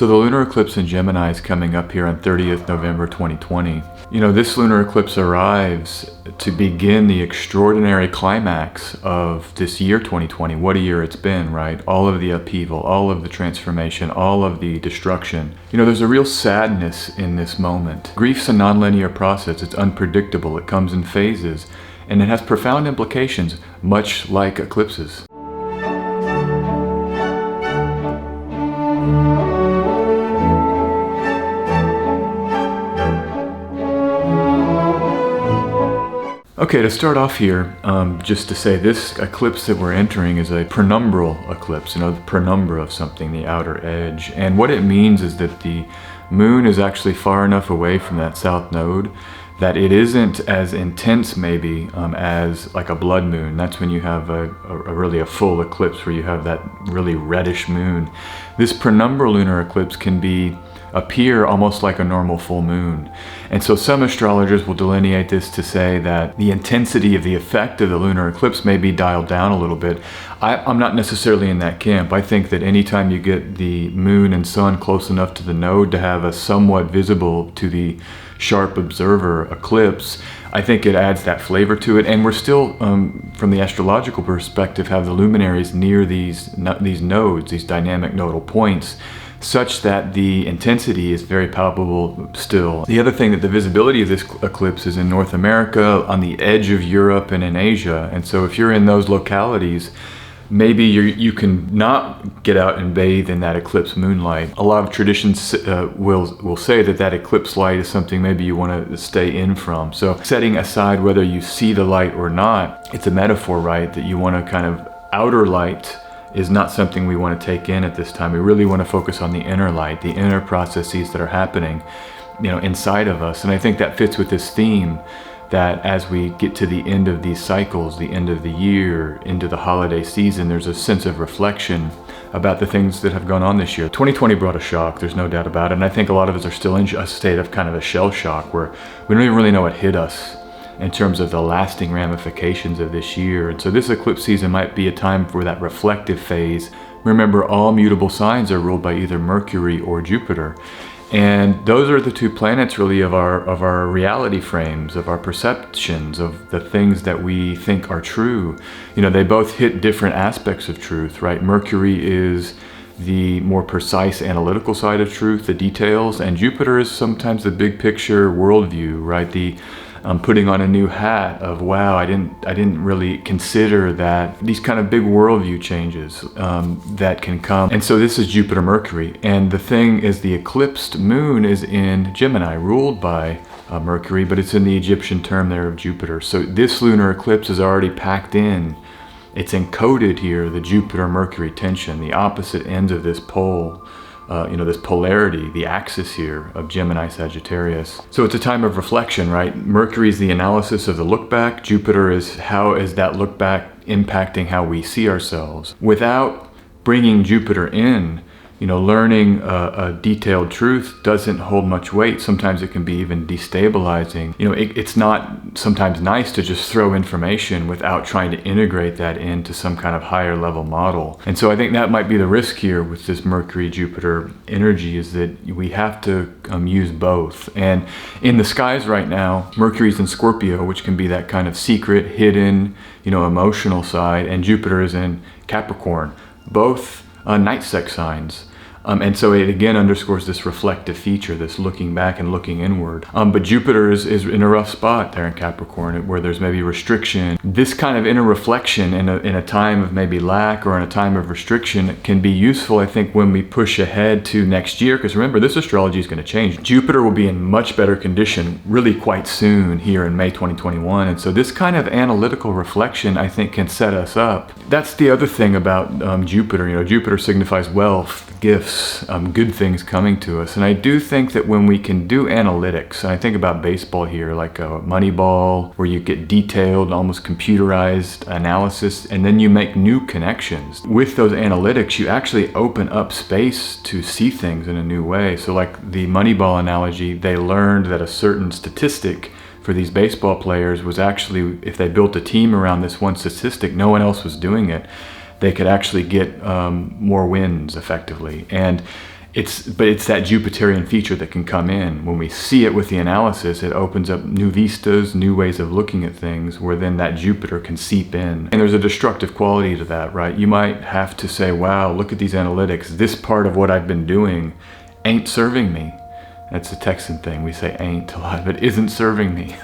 So the lunar eclipse in Gemini is coming up here on 30th November 2020. This lunar eclipse arrives to begin the extraordinary climax of this year 2020. What a year it's been, right? All of the upheaval, all of the transformation, all of the destruction. There's a real sadness in this moment. Grief's a nonlinear process. It's unpredictable. It comes in phases, and it has profound implications, much like eclipses. Okay, to start off here, just to say this eclipse that we're entering is a penumbral eclipse, the penumbra of something, the outer edge. And what it means is that the moon is actually far enough away from that south node that it isn't as intense maybe as like a blood moon. That's when you have really a full eclipse where you have that really reddish moon. This penumbral lunar eclipse can appear almost like a normal full moon. And so some astrologers will delineate this to say that the intensity of the effect of the lunar eclipse may be dialed down a little bit. I'm not necessarily in that camp. I think that anytime you get the moon and sun close enough to the node to have a somewhat visible to the sharp observer eclipse, I think it adds that flavor to it. And we're still, from the astrological perspective, have the luminaries near these nodes, these dynamic nodal points, such that the intensity is very palpable still. The other thing that the visibility of this eclipse is in North America, on the edge of Europe and in Asia. And so if you're in those localities, maybe you can not get out and bathe in that eclipse moonlight. A lot of traditions will say that eclipse light is something maybe you want to stay in from. So setting aside whether you see the light or not, it's a metaphor, right? That you want to kind of outer light is not something we want to take in at this time. We really want to focus on the inner light, the inner processes that are happening, inside of us. And I think that fits with this theme that as we get to the end of these cycles, the end of the year, into the holiday season, there's a sense of reflection about the things that have gone on this year. 2020 brought a shock, there's no doubt about it. And I think a lot of us are still in a state of kind of a shell shock where we don't even really know what hit us in terms of the lasting ramifications of this year. And so this eclipse season might be a time for that reflective phase. Remember, all mutable signs are ruled by either Mercury or Jupiter. And those are the two planets really of our reality frames, of our perceptions, of the things that we think are true. They both hit different aspects of truth, right? Mercury is the more precise analytical side of truth, the details, and Jupiter is sometimes the big picture worldview, right? The putting on a new hat of, wow, I didn't really consider that these kind of big worldview changes that can come. And so this is Jupiter Mercury. And the thing is, the eclipsed moon is in Gemini, ruled by Mercury, but it's in the Egyptian term there of Jupiter. So this lunar eclipse is already packed in. It's encoded here, the Jupiter-Mercury tension, the opposite ends of this pole. This polarity, the axis here of Gemini Sagittarius. So it's a time of reflection, right? Mercury is the analysis of the look back. Jupiter is how is that look back impacting how we see ourselves. Without bringing Jupiter in, learning a detailed truth doesn't hold much weight. Sometimes it can be even destabilizing. It's not sometimes nice to just throw information without trying to integrate that into some kind of higher level model. And so I think that might be the risk here with this Mercury-Jupiter energy, is that we have to use both. And in the skies right now, Mercury's in Scorpio, which can be that kind of secret, hidden, emotional side, and Jupiter is in Capricorn, both night sex signs. And so it again underscores this reflective feature, this looking back and looking inward. But Jupiter is in a rough spot there in Capricorn, where there's maybe restriction. This kind of inner reflection in a time of maybe lack or in a time of restriction can be useful, I think, when we push ahead to next year. Because remember, this astrology is going to change. Jupiter will be in much better condition really quite soon here in May 2021. And so this kind of analytical reflection, I think, can set us up. That's the other thing about Jupiter. Jupiter signifies wealth, gifts, good things coming to us. And I do think that when we can do analytics, and I think about baseball here, like a Moneyball, where you get detailed, almost computerized analysis, and then you make new connections. With those analytics, you actually open up space to see things in a new way. So like the Moneyball analogy, they learned that a certain statistic for these baseball players was actually, if they built a team around this one statistic, no one else was doing it, they could actually get more wins effectively. And But it's that Jupiterian feature that can come in. When we see it with the analysis, it opens up new vistas, new ways of looking at things, where then that Jupiter can seep in. And there's a destructive quality to that, right? You might have to say, wow, look at these analytics. This part of what I've been doing ain't serving me. That's a Texan thing. We say ain't a lot, but isn't serving me.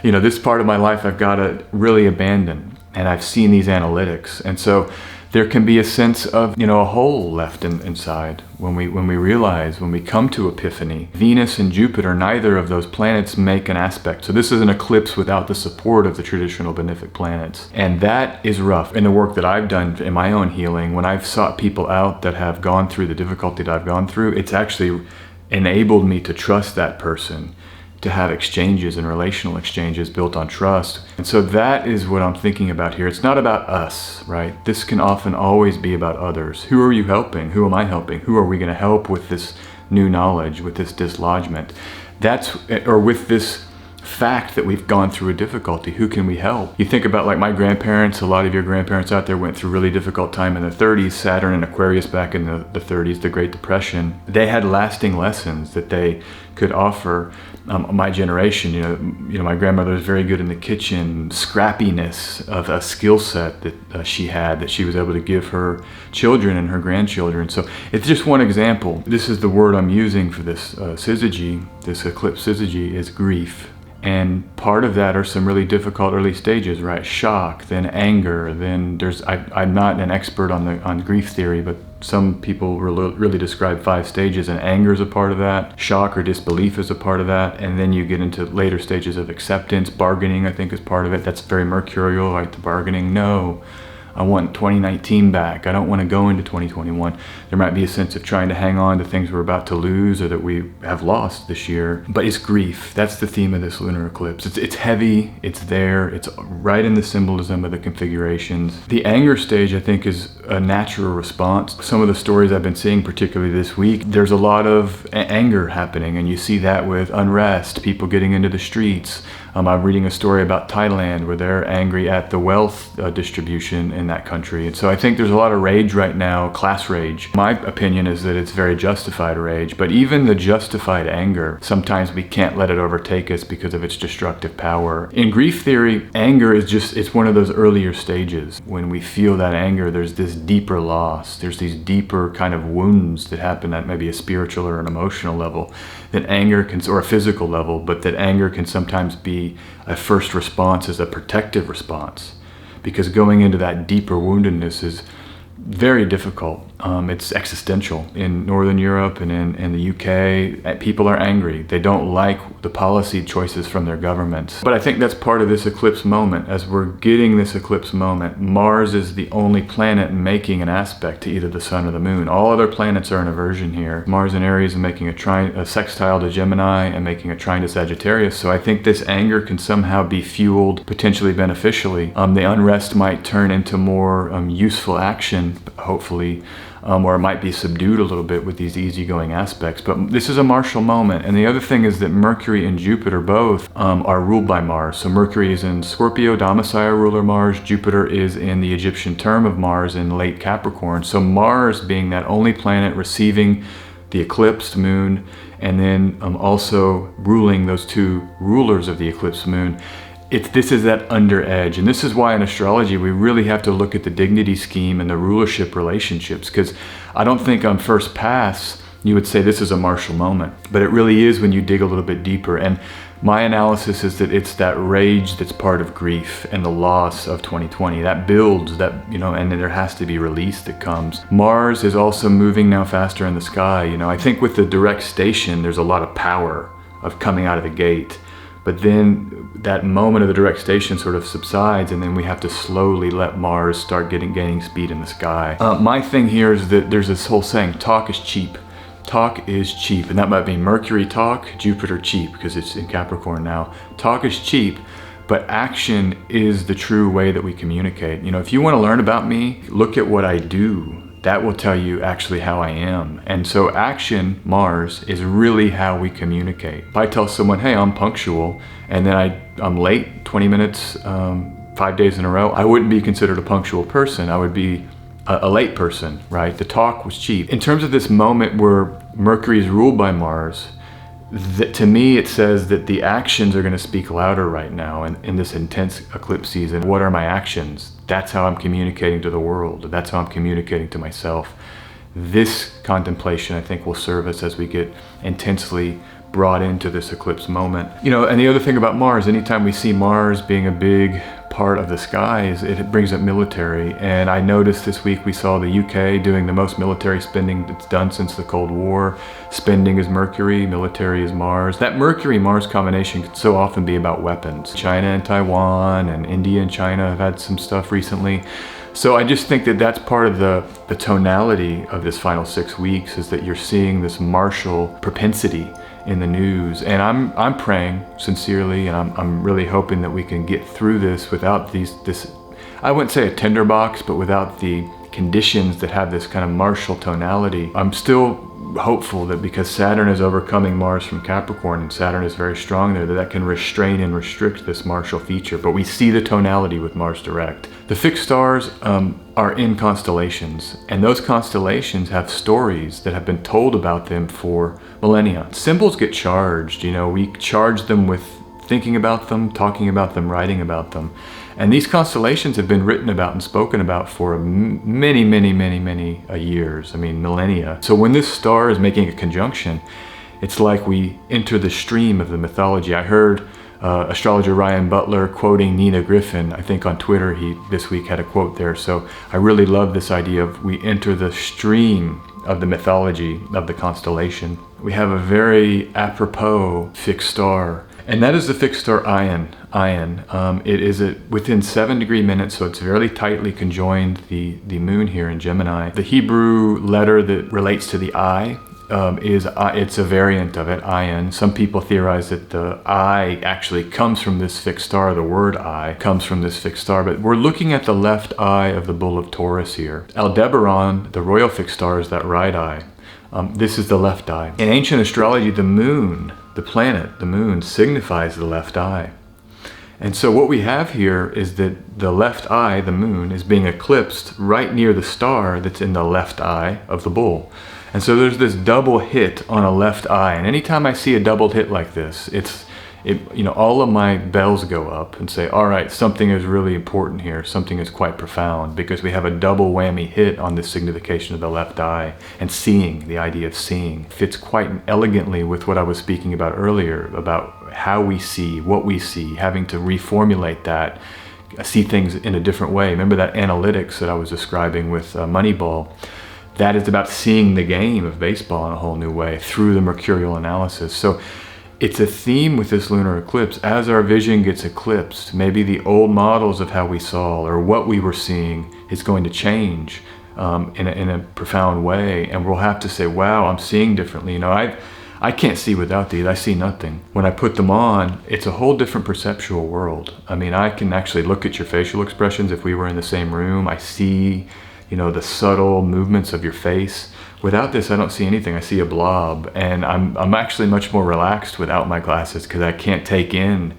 This part of my life I've got to really abandon. And I've seen these analytics. And so there can be a sense of, a hole left inside when we realize, when we come to epiphany. Venus and Jupiter, neither of those planets make an aspect. So this is an eclipse without the support of the traditional benefic planets. And that is rough. In the work that I've done in my own healing, when I've sought people out that have gone through the difficulty that I've gone through, it's actually enabled me to trust that person, to have exchanges and relational exchanges built on trust. And so that is what I'm thinking about here. It's not about us, right? This can often always be about others. Who are you helping? Who am I helping? Who are we going to help with this new knowledge, with this dislodgement? Or with this fact that we've gone through a difficulty. Who can we help? You think about like my grandparents, a lot of your grandparents out there went through really difficult time in the 30s, Saturn and Aquarius back in the 30s, the Great Depression. They had lasting lessons that they could offer my generation. My grandmother was very good in the kitchen, scrappiness of a skill set that she had, that she was able to give her children and her grandchildren. So it's just one example. This is the word I'm using for this syzygy, this eclipse syzygy, is grief. And part of that are some really difficult early stages, right? Shock, then anger, then I'm not an expert on grief theory, but some people really describe 5 stages, and anger is a part of that. Shock or disbelief is a part of that. And then you get into later stages of acceptance. Bargaining, I think, is part of it. That's very mercurial, right? The bargaining, no, I want 2019 back. I don't want to go into 2021. There might be a sense of trying to hang on to things we're about to lose or that we have lost this year. But it's grief. That's the theme of this lunar eclipse. It's heavy. It's there. It's right in the symbolism of the configurations. The anger stage, I think, is a natural response. Some of the stories I've been seeing, particularly this week, there's a lot of anger happening, and you see that with unrest, people getting into the streets. I'm reading a story about Thailand where they're angry at the wealth distribution in that country. And so I think there's a lot of rage right now, class rage. My opinion is that it's very justified rage, but even the justified anger, sometimes we can't let it overtake us because of its destructive power. In grief theory, anger is it's one of those earlier stages. When we feel that anger, there's this deeper loss. There's these deeper kind of wounds that happen at maybe a spiritual or an emotional level, that anger can, or a physical level, but that anger can sometimes be a first response, as a protective response, because going into that deeper woundedness is very difficult. It's existential. In Northern Europe and in the UK, people are angry. They don't like the policy choices from their governments. But I think that's part of this eclipse moment. As we're getting this eclipse moment, Mars is the only planet making an aspect to either the sun or the moon. All other planets are in aversion here. Mars in Aries is making a sextile to Gemini and making a trine to Sagittarius. So I think this anger can somehow be fueled potentially beneficially. The unrest might turn into more useful action, hopefully, or it might be subdued a little bit with these easygoing aspects. But this is a martial moment. And the other thing is that Mercury and Jupiter both are ruled by Mars. So Mercury is in Scorpio, domicile ruler Mars. Jupiter is in the Egyptian term of Mars in late Capricorn. So Mars being that only planet receiving the eclipsed moon, and then also ruling those two rulers of the eclipsed moon. This is that under edge, and this is why in astrology we really have to look at the dignity scheme and the rulership relationships, because I don't think on first pass you would say this is a martial moment, but it really is when you dig a little bit deeper. And my analysis is that it's that rage that's part of grief and the loss of 2020 that builds, that, and then there has to be release that comes. Mars is also moving now faster in the sky. I think with the direct station there's a lot of power of coming out of the gate. But then that moment of the direct station sort of subsides, and then we have to slowly let Mars start gaining speed in the sky. My thing here is that there's this whole saying, talk is cheap. Talk is cheap, and that might be Mercury talk, Jupiter cheap, because it's in Capricorn now. Talk is cheap, but action is the true way that we communicate. If you want to learn about me, look at what I do. That will tell you actually how I am. And so action, Mars, is really how we communicate. If I tell someone, hey, I'm punctual, and then I'm late 20 minutes, 5 days in a row, I wouldn't be considered a punctual person. I would be a late person, right? The talk was cheap. In terms of this moment where Mercury is ruled by Mars, to me it says that the actions are going to speak louder right now in this intense eclipse season. What are my actions? That's how I'm communicating to the world. That's how I'm communicating to myself. This contemplation, I think, will serve us as we get intensely brought into this eclipse moment. You know, and the other thing about Mars, anytime we see Mars being a big part of the skies, it brings up military. And I noticed this week we saw the UK doing the most military spending that's done since the Cold War. Spending is Mercury, military is Mars. That Mercury-Mars combination could so often be about weapons. China and Taiwan and India and China have had some stuff recently. So I just think that that's part of the tonality of this final 6 weeks, is that you're seeing this martial propensity in the news. And I'm praying sincerely, and I'm really hoping that we can get through this without this, I wouldn't say a tinderbox, but without the conditions that have this kind of martial tonality. I'm still hopeful that because Saturn is overcoming Mars from Capricorn, and Saturn is very strong there, that can restrain and restrict this martial feature. But we see the tonality with Mars direct. The fixed stars are in constellations, and those constellations have stories that have been told about them for millennia. Symbols get charged, you know, we charge them with thinking about them, talking about them, writing about them. And these constellations have been written about and spoken about for many years. I mean, millennia. So when this star is making a conjunction, it's like we enter the stream of the mythology. I heard astrologer Ryan Butler quoting Nina Griffin, I think on Twitter, he this week had a quote there. So I really love this idea of we enter the stream of the mythology of the constellation. We have a very apropos fixed star, and that is the fixed star Ion. It is within 7 degree minutes, so it's very tightly conjoined the moon here in Gemini. The Hebrew letter that relates to the I it's a variant of it, Ion. Some people theorize that the I actually comes from this fixed star. The word I comes from this fixed star, but we're looking at the left eye of the bull of Taurus here. Aldebaran, the royal fixed star, is that right eye. This is the left eye. In ancient astrology, the moon, the planet, the moon, signifies the left eye. And so what we have here is that the left eye, the moon, is being eclipsed right near the star that's in the left eye of the bull. And so there's this double hit on a left eye. And anytime I see a double hit like this, all of my bells go up and say, all right, something is really important here. Something is quite profound, because we have a double whammy hit on this signification of the left eye. And seeing, the idea of seeing, fits quite elegantly with what I was speaking about earlier, about how we see, what we see, having to reformulate that, see things in a different way. Remember that analytics that I was describing with Moneyball? That is about seeing the game of baseball in a whole new way through the mercurial analysis. So it's a theme with this lunar eclipse. As our vision gets eclipsed, maybe the old models of how we saw or what we were seeing is going to change in a profound way. And we'll have to say, wow, I'm seeing differently. You know, I can't see without these. I see nothing. When I put them on, it's a whole different perceptual world. I mean, I can actually look at your facial expressions if we were in the same room. I see, you know, the subtle movements of your face. Without this, I don't see anything. I see a blob, and I'm actually much more relaxed without my glasses, because I can't take in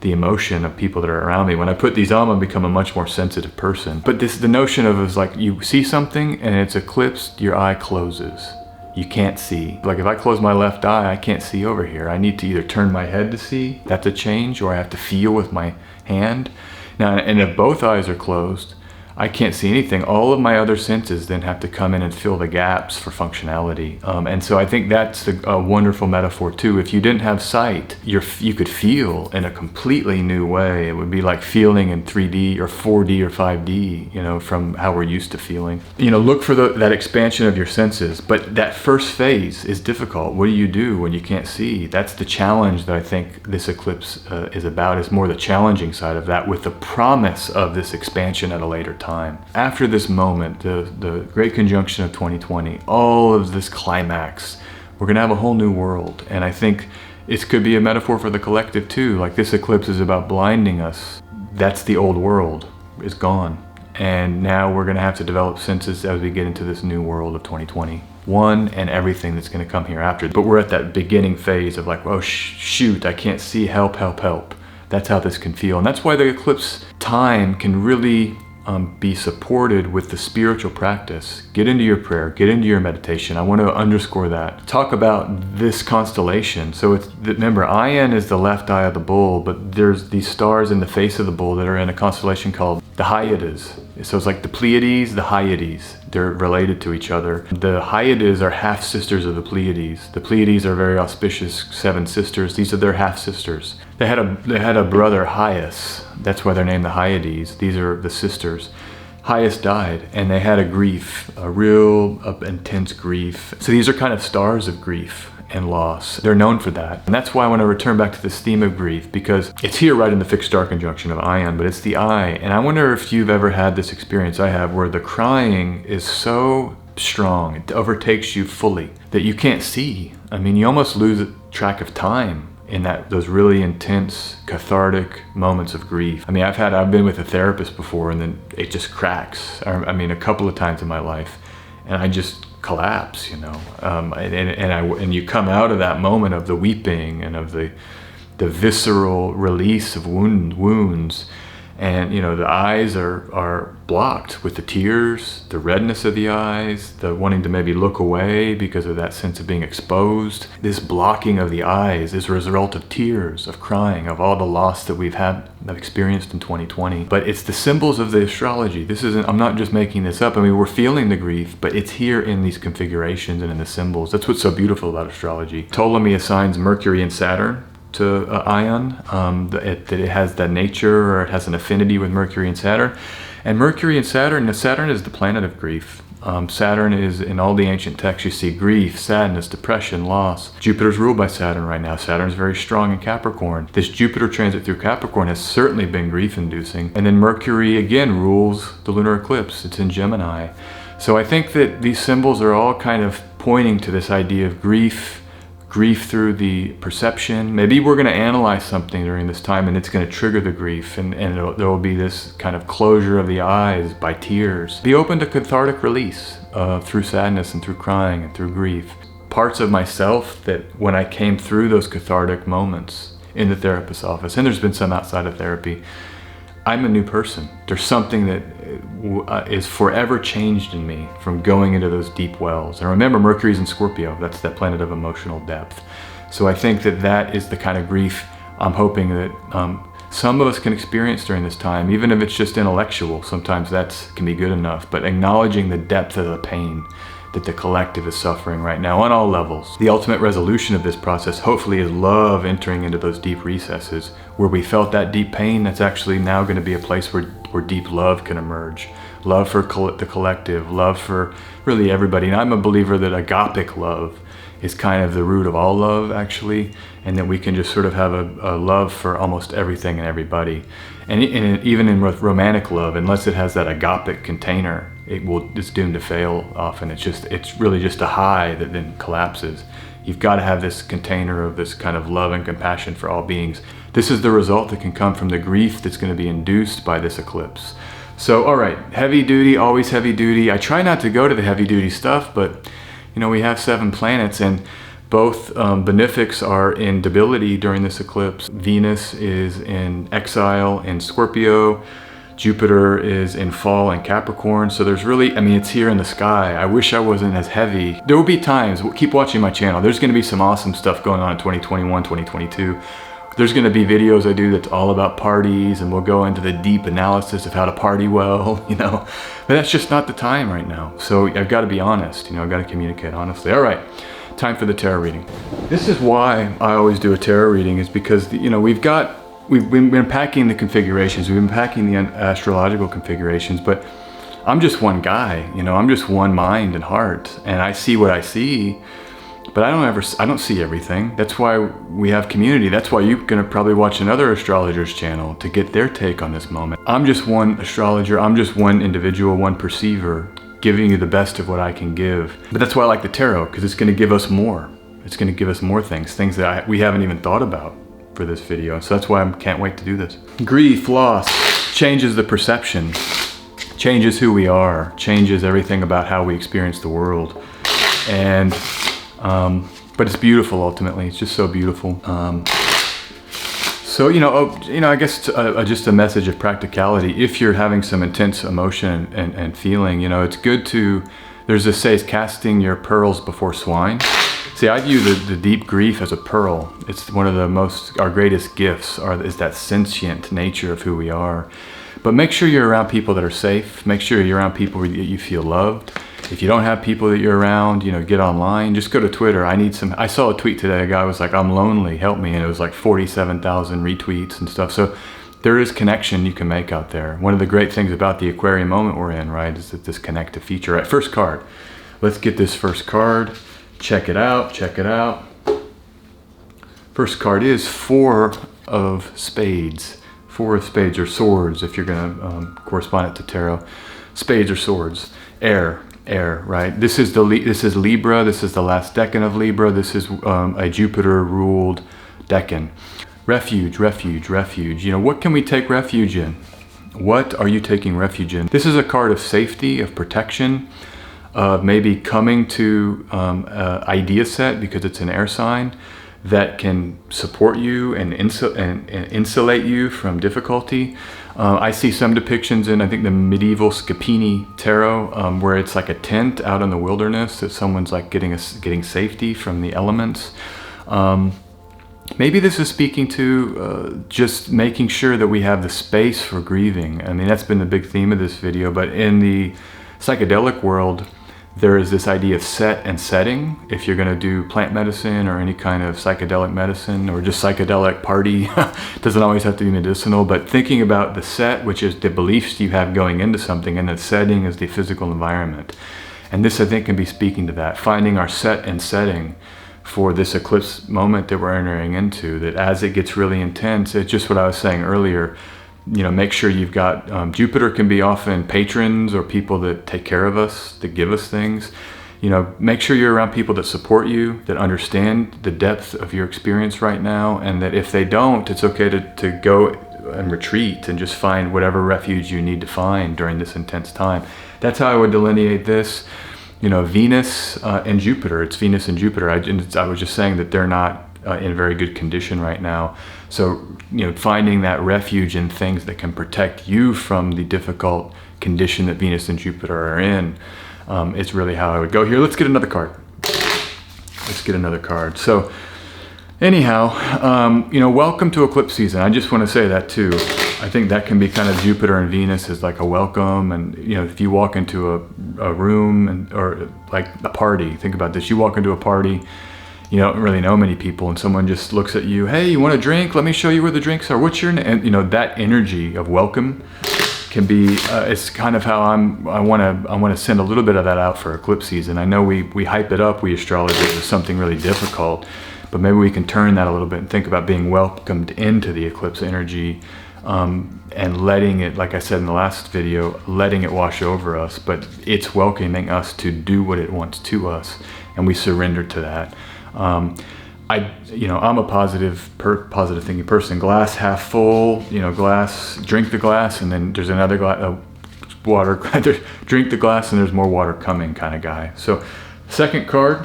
the emotion of people that are around me. When I put these on, I become a much more sensitive person. But the notion of is like you see something and it's eclipsed, your eye closes. You can't see. Like if I close my left eye, I can't see over here. I need to either turn my head to see, that's a change, or I have to feel with my hand. Now, and if both eyes are closed, I can't see anything. All of my other senses then have to come in and fill the gaps for functionality. And so I think that's a wonderful metaphor too. If you didn't have sight, you could feel in a completely new way. It would be like feeling in 3D or 4D or 5D, you know, from how we're used to feeling. You know, look for that expansion of your senses. But that first phase is difficult. What do you do when you can't see? That's the challenge that I think this eclipse is about, is more the challenging side of that, with the promise of this expansion at a later time. After this moment, the great conjunction of 2020, all of this climax, we're gonna have a whole new world. And I think it could be a metaphor for the collective too. Like this eclipse is about blinding us. That's the old world, is gone. And now we're gonna have to develop senses as we get into this new world of 2021 and everything that's gonna come here after. But we're at that beginning phase of like, oh shoot, I can't see, help, help, help. That's how this can feel. And that's why the eclipse time can really be supported with the spiritual practice. Get into your prayer, get into your meditation. I want to underscore that. Talk about this constellation. So remember, Ion is the left eye of the bull, but there's these stars in the face of the bull that are in a constellation called the Hyades. So it's like the Pleiades, the Hyades. They're related to each other. The Hyades are half sisters of the Pleiades. The Pleiades are very auspicious 7 sisters. These are their half sisters. They had a brother, Hyas. That's why they're named the Hyades. These are the sisters. Hyas died, and they had a grief, a real intense grief. So these are kind of stars of grief and loss. They're known for that. And that's why I want to return back to this theme of grief, because it's here right in the fixed star conjunction of Ion, but it's the eye. And I wonder if you've ever had this experience I have, where the crying is so strong, it overtakes you fully, that you can't see. I mean, you almost lose track of time in those really intense cathartic moments of grief. I mean, I've been with a therapist before, and then it just cracks. I mean, a couple of times in my life, and I just collapse, you know. And you come out of that moment of the weeping and of the visceral release of wounds, and you know, the eyes are blocked with the tears, the redness of the eyes, the wanting to maybe look away because of that sense of being exposed. This blocking of the eyes is a result of tears, of crying, of all the loss that I've experienced in 2020. But it's the symbols of the astrology. I'm not just making this up. I mean, we're feeling the grief, but it's here in these configurations and in the symbols. That's what's so beautiful about astrology. Ptolemy assigns Mercury and Saturn to Ion, that it has that nature, or it has an affinity with Mercury and Saturn. And Mercury and Saturn is the planet of grief. Saturn is, in all the ancient texts, you see grief, sadness, depression, loss. Jupiter's ruled by Saturn right now. Saturn's very strong in Capricorn. This Jupiter transit through Capricorn has certainly been grief-inducing. And then Mercury again rules the lunar eclipse. It's in Gemini. So I think that these symbols are all kind of pointing to this idea of grief through the perception. Maybe we're going to analyze something during this time, and it's going to trigger the grief, and there will be this kind of closure of the eyes by tears. Be open to cathartic release through sadness and through crying and through grief. Parts of myself that when I came through those cathartic moments in the therapist's office, and there's been some outside of therapy, I'm a new person. There's something that is forever changed in me from going into those deep wells. And remember, Mercury's in Scorpio. That's that planet of emotional depth. So I think that is the kind of grief I'm hoping that some of us can experience during this time, even if it's just intellectual. Sometimes that can be good enough. But acknowledging the depth of the pain that the collective is suffering right now on all levels. The ultimate resolution of this process hopefully is love entering into those deep recesses where we felt that deep pain. That's actually now going to be a place where deep love can emerge. Love for the collective, love for really everybody. And I'm a believer that agapic love is kind of the root of all love, actually, and that we can just sort of have a love for almost everything and everybody. And even in romantic love, unless it has that agapic container, it's doomed to fail often. It's really just a high that then collapses. You've got to have this container of this kind of love and compassion for all beings. This is the result that can come from the grief that's going to be induced by this eclipse. So, all right, heavy duty, always heavy duty. I try not to go to the heavy duty stuff, but you know, we have 7 planets, and both benefics are in debility during this eclipse. Venus is in exile in Scorpio. Jupiter is in fall in Capricorn. So there's really, I mean, it's here in the sky. I wish I wasn't as heavy. There will be times, keep watching my channel. There's going to be some awesome stuff going on in 2021, 2022. There's going to be videos I do that's all about parties, and we'll go into the deep analysis of how to party well, you know. But that's just not the time right now. So I've got to be honest, you know, I've got to communicate honestly. All right, time for the tarot reading. This is why I always do a tarot reading, is because, you know, we've been unpacking the configurations, we've been unpacking the astrological configurations, but I'm just one guy, you know, I'm just one mind and heart, and I see what I see. But I don't see everything. That's why we have community. That's why you're gonna probably watch another astrologer's channel to get their take on this moment. I'm just one astrologer. I'm just one individual, one perceiver, giving you the best of what I can give. But that's why I like the tarot, because it's gonna give us more. It's gonna give us more things that we haven't even thought about for this video. So that's why I can't wait to do this. Grief, loss, changes the perception, changes who we are, changes everything about how we experience the world. And but it's beautiful ultimately. It's just so beautiful. So, I guess just a message of practicality. If you're having some intense emotion and feeling, it's good to, there's this say, casting your pearls before swine. See, I view the deep grief as a pearl. It's one of our greatest gifts is that sentient nature of who we are. But make sure you're around people that are safe. Make sure you're around people that you feel loved. If you don't have people that you're around, get online. Just go to Twitter. I saw a tweet today. A guy was like, "I'm lonely, help me." And it was like 47,000 retweets and stuff. So there is connection you can make out there. One of the great things about the Aquarian moment we're in, right, is that this connective feature. Right, first card. Let's get this first card. Check it out. First card is Four of Spades. Four of Spades, or swords, if you're going to correspond it to tarot. Spades or swords. Air, right? This is Libra. This is the last decan of Libra. This is a Jupiter-ruled decan. Refuge. What can we take refuge in? What are you taking refuge in? This is a card of safety, of protection, of maybe coming to idea set, because it's an air sign, that can support you and insulate you from difficulty. I see some depictions in, I think, the medieval Scapini tarot, where it's like a tent out in the wilderness that someone's like getting safety from the elements. Maybe this is speaking to just making sure that we have the space for grieving. I mean, that's been the big theme of this video, but in the psychedelic world, there is this idea of set and setting. If you're going to do plant medicine or any kind of psychedelic medicine, or just psychedelic party, it doesn't always have to be medicinal, but thinking about the set, which is the beliefs you have going into something, and the setting is the physical environment. And this, I think, can be speaking to that, finding our set and setting for this eclipse moment that we're entering into, that as it gets really intense, it's just what I was saying earlier, make sure you've got, Jupiter can be often patrons or people that take care of us, that give us things. Make sure you're around people that support you, that understand the depth of your experience right now, and that if they don't, it's okay to go and retreat and just find whatever refuge you need to find during this intense time. That's how I would delineate this. Venus and Jupiter, it's Venus and Jupiter. I was just saying that they're not in very good condition right now. So, finding that refuge in things that can protect you from the difficult condition that Venus and Jupiter are in, is really how I would go here. Let's get another card. So anyhow, welcome to eclipse season. I just want to say that too. I think that can be kind of Jupiter and Venus as like a welcome. And, if you walk into a room or like a party, think about this. You walk into a party, you don't really know many people, and someone just looks at you, "Hey, you want a drink? Let me show you where the drinks are. What's your name?" And that energy of welcome can be. It's kind of how I want to send a little bit of that out for eclipse season. I know we hype it up, we astrologers, as something really difficult, but maybe we can turn that a little bit and think about being welcomed into the eclipse energy, and letting it, like I said in the last video, letting it wash over us. But it's welcoming us to do what it wants to us, and we surrender to that. I'm a positive thinking person. Glass half full, drink the glass, and then there's another glass, water, drink the glass, and there's more water coming kind of guy. So second card,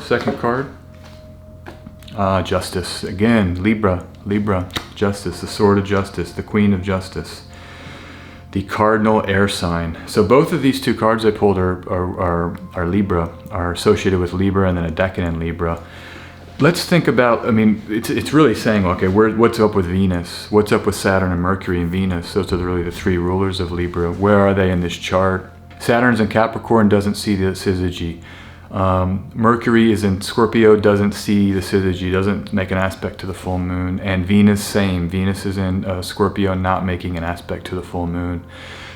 Justice. Again, Libra, Justice, the Sword of Justice, the Queen of Justice, the cardinal air sign. So both of these two cards I pulled are Libra, are associated with Libra, and then a decan in Libra. Let's think about, it's really saying, okay, what's up with Venus? What's up with Saturn and Mercury and Venus? Those are really the three rulers of Libra. Where are they in this chart? Saturn's in Capricorn, doesn't see the syzygy. Mercury is in Scorpio, doesn't see the syzygy, doesn't make an aspect to the full moon. And Venus, same. Venus is in Scorpio, not making an aspect to the full moon.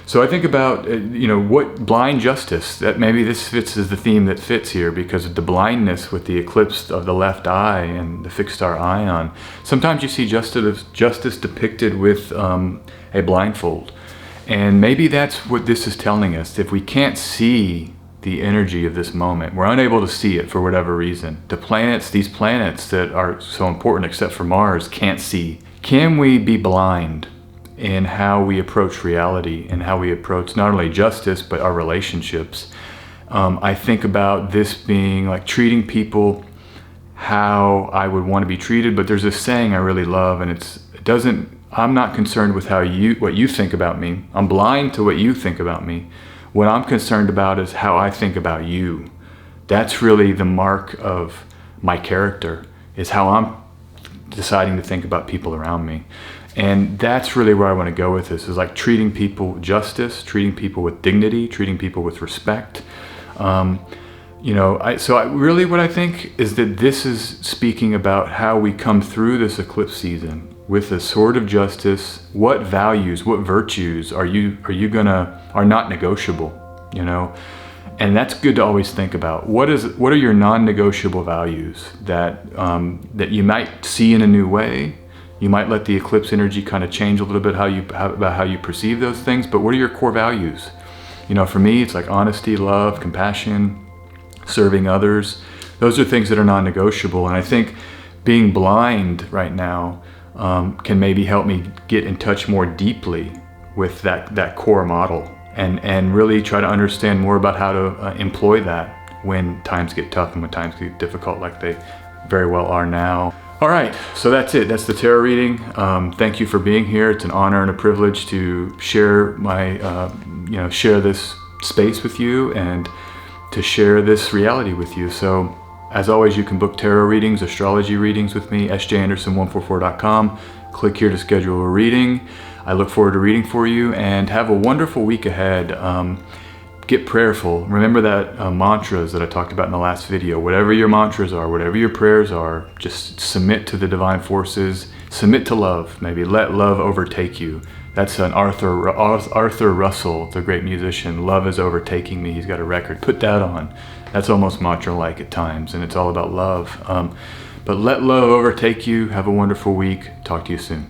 So I think about, what blind justice, that maybe this fits as the theme that fits here, because of the blindness with the eclipse of the left eye and the fixed star Ion. Sometimes you see justice depicted with a blindfold. And maybe that's what this is telling us. If we can't see the energy of this moment, we're unable to see it for whatever reason. These planets that are so important except for Mars, can't see. Can we be blind in how we approach reality and how we approach not only justice, but our relationships? I think about this being like treating people how I would want to be treated, but there's this saying I really love, and it's I'm not concerned with what you think about me. I'm blind to what you think about me. What I'm concerned about is how I think about you. That's really the mark of my character, is how I'm deciding to think about people around me. And that's really where I want to go with this, is like treating people with justice, treating people with dignity, treating people with respect. Really what I think is that this is speaking about how we come through this eclipse season with a sword of justice. What values, what virtues are not negotiable, And that's good to always think about. What are your non-negotiable values that you might see in a new way? You might let the eclipse energy kind of change a little bit about how you perceive those things, but what are your core values? For me, it's like honesty, love, compassion, serving others. Those are things that are non-negotiable. And I think being blind right now can maybe help me get in touch more deeply with that core model and really try to understand more about how to employ that when times get tough and when times get difficult, like they very well are now. All right, so that's it. That's the tarot reading. Thank you for being here. It's an honor and a privilege to share share this space with you and to share this reality with you. So as always, you can book tarot readings, astrology readings with me, sjanderson144.com. Click here to schedule a reading. I look forward to reading for you, and have a wonderful week ahead. Get prayerful. Remember that mantras that I talked about in the last video. Whatever your mantras are, whatever your prayers are, just submit to the divine forces. Submit to love. Maybe let love overtake you. That's an Arthur Russell, the great musician. Love is overtaking me. He's got a record. Put that on. That's almost mantra-like at times, and it's all about love. But let love overtake you. Have a wonderful week. Talk to you soon.